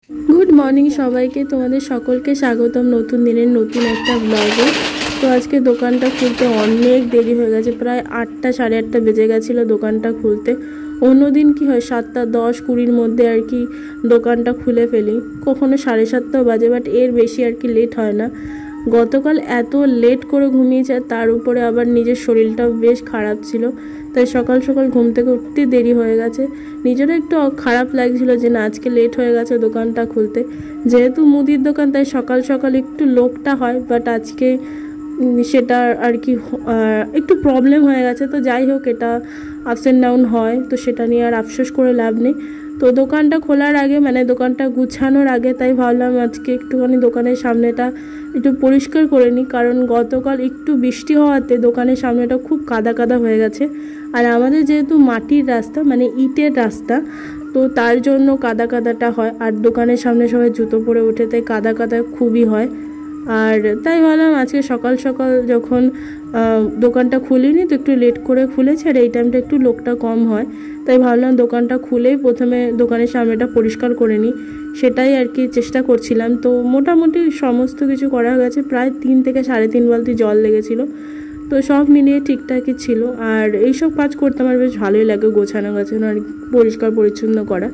Good morning সবাইকে, তোমাদের সকলকে স্বাগতম নতুন দিনের নতুন একটা ব্লগে। তো আজকে দোকানটা খুলতে অনেক দেরি হয়ে গেছে, প্রায় 8টা সাড়ে 8টা বেজে গেছিলো দোকানটা খুলতে। অন্যদিন কি হয় 7টা 10 20-র মধ্যে আর কি দোকানটা খুলে ফেলি, কখনো 7:30টাও বাজে, বাট এর বেশি আর কি লেট হয় না। গতকাল এত লেট করে ঘুমিয়েছে, তার উপরে আবার নিজের শরীরটাও বেশ খারাপ ছিল, তাই সকাল সকাল ঘুম থেকে উঠতে দেরি হয়ে গেছে। নিজেরও একটু খারাপ লাগছিল যে না আজকে লেট হয়ে গেছে দোকানটা খুলতে। যেহেতু মুদির দোকান তাই সকাল সকাল একটু লোকটা হয়, বাট আজকে সেটা আর কি একটু প্রবলেম হয়ে গেছে। তো যাই হোক, এটা আপস অ্যান্ড ডাউন হয়, তো সেটা নিয়ে আর আফসোস করে লাভ নেই। তো দোকানটা খোলার আগে মানে দোকানটা গুছানোর আগে তাই ভাবলাম আজকে একটুখানি দোকানের সামনেটা একটু পরিষ্কার করে নিই, কারণ গতকাল একটু বৃষ্টি হওয়াতে দোকানের সামনেটা খুব কাদা কাদা হয়ে গেছে। আর আমাদের যেহেতু মাটির রাস্তা মানে ইটের রাস্তা, তো তার জন্য কাদা কাদাটা হয়। আর দোকানের সামনে সবাই জুতো পরে ওঠে, তাই কাদা কাদা খুবই হয়। আর তাই ভাবলাম আজকে সকাল সকাল যখন দোকানটা খুলিনি, তো একটু লেট করে খুলেছে আর এই টাইমটা একটু লোকটা কম হয়, তাই ভাবলাম দোকানটা খুলেই প্রথমে দোকানের সামনেটা পরিষ্কার করে নিই। সেটাই আর কি চেষ্টা করছিলাম। তো মোটামুটি সমস্ত কিছু করা গেছে, প্রায় 3 থেকে 3.5 বালতি জল লেগেছিলো। তো সব মিলিয়ে ঠিকঠাকই ছিল। আর এইসব কাজ করতে আমার বেশ ভালোই লাগে, গোছানো গাছানো আর পরিষ্কার পরিচ্ছন্ন করা।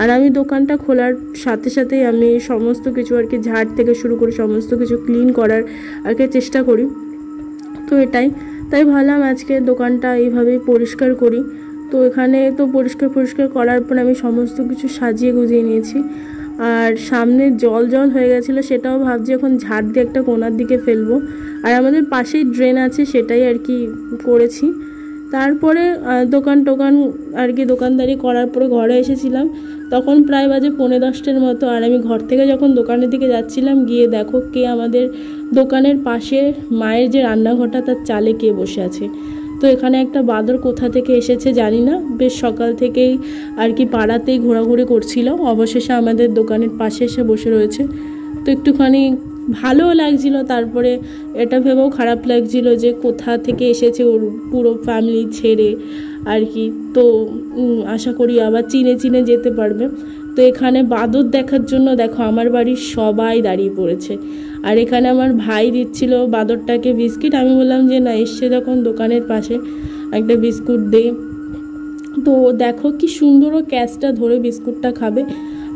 আর আমি দোকানটা খোলার সাথে সাথেই আমি সমস্ত কিছু আর কি ঝাড় থেকে শুরু করে সমস্ত কিছু ক্লিন করার আর কি চেষ্টা করি। তো তাই ভাবলাম আজকে দোকানটা এইভাবেই পরিষ্কার করি। তো এখানে তো পরিষ্কার করার পর আমি সমস্ত কিছু সাজিয়ে গুজিয়ে নিয়েছি। আর সামনে জল হয়ে গেছিলো, সেটাও ভাবছি এখন ঝাড় দিয়ে একটা কোণার দিকে ফেলবো। আর আমাদের পাশেই ড্রেন আছে, সেটাই আর কি করেছি। তারপরে দোকান আর কি দোকানদারি করার পরে ঘরে এসেছিলাম, তখন প্রায় বাজে 9:45-টার মতো। আর আমি ঘর থেকে যখন দোকানের দিকে যাচ্ছিলাম, গিয়ে দেখো কে আমাদের দোকানের পাশে মায়ের যে রান্নাঘরটা তার চালে কে বসে আছে। তো এখানে একটা বাঁদর কোথা থেকে এসেছে জানি না, বেশ সকাল থেকেই আর কি পাড়াতেই ঘোরাঘুরি করছিল, অবশেষে আমাদের দোকানের পাশে এসে বসে রয়েছে। তো একটুখানি ভালোও লাগছিল, তারপরে এটা ভেবেও খারাপ লাগছিল যে কোথা থেকে এসেছে ওর পুরো ফ্যামিলি ছেড়ে আর কি। তো আশা করি আবার চিনে যেতে পারবে। তো এখানে বাঁদর দেখার জন্য দেখো আমার বাড়ির সবাই দাঁড়িয়ে পড়েছে। আর এখানে আমার ভাই দিচ্ছিল বাঁদরটাকে বিস্কিট, আমি বললাম যে না এসছে যখন দোকানের পাশে একটা বিস্কুট দে। তো দেখো কি সুন্দর ও ক্যাচটা ধরে বিস্কুটটা খাবে।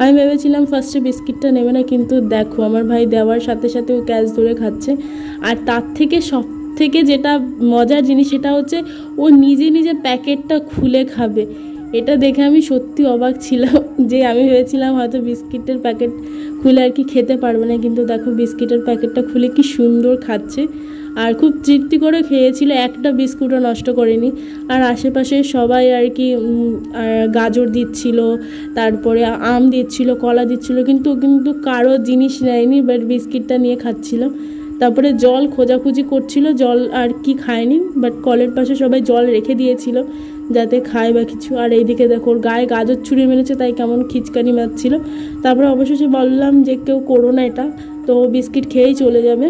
আমি ভেবেছিলাম ফার্স্টে বিস্কিটটা নেবে না, কিন্তু দেখো আমার ভাই দেওয়ার সাথে সাথে ও ক্যাচ ধরে খাচ্ছে। আর তার থেকে সব থেকে যেটা মজার জিনিস সেটা হচ্ছে ও নিজে প্যাকেটটা খুলে খাবে। এটা দেখে আমি সত্যি অবাক ছিলাম, যে আমি ভেবেছিলাম হয়তো বিস্কিটের প্যাকেট খুলে আর কি খেতে পারবে না, কিন্তু দেখো বিস্কিটের প্যাকেটটা খুলে কি সুন্দর খাচ্ছে। আর খুব তৃপ্তি করে খেয়েছিল, একটা বিস্কুটও নষ্ট করেনি। আর আশেপাশে সবাই আর কি গাজর দিচ্ছিল, তারপরে আম দিচ্ছিল, কলা দিচ্ছিল, কিন্তু কারো জিনিস নেয়নি, বাট বিস্কিটটা নিয়ে খাচ্ছিল। তারপরে জল খোঁজাখুঁজি করছিল, জল আর কি খায়নি, বাট কলের পাশে সবাই জল রেখে দিয়েছিল যাতে খায় বা কিছু। আর এইদিকে দেখো ওর গায়ে গাজর ছুঁড়ে মেরেছে, তাই কেমন খিচকানি মারছিল। তারপরে অবশেষে বললাম যে কেউ করো না এটা, তো বিস্কিট খেয়েই চলে যাবে।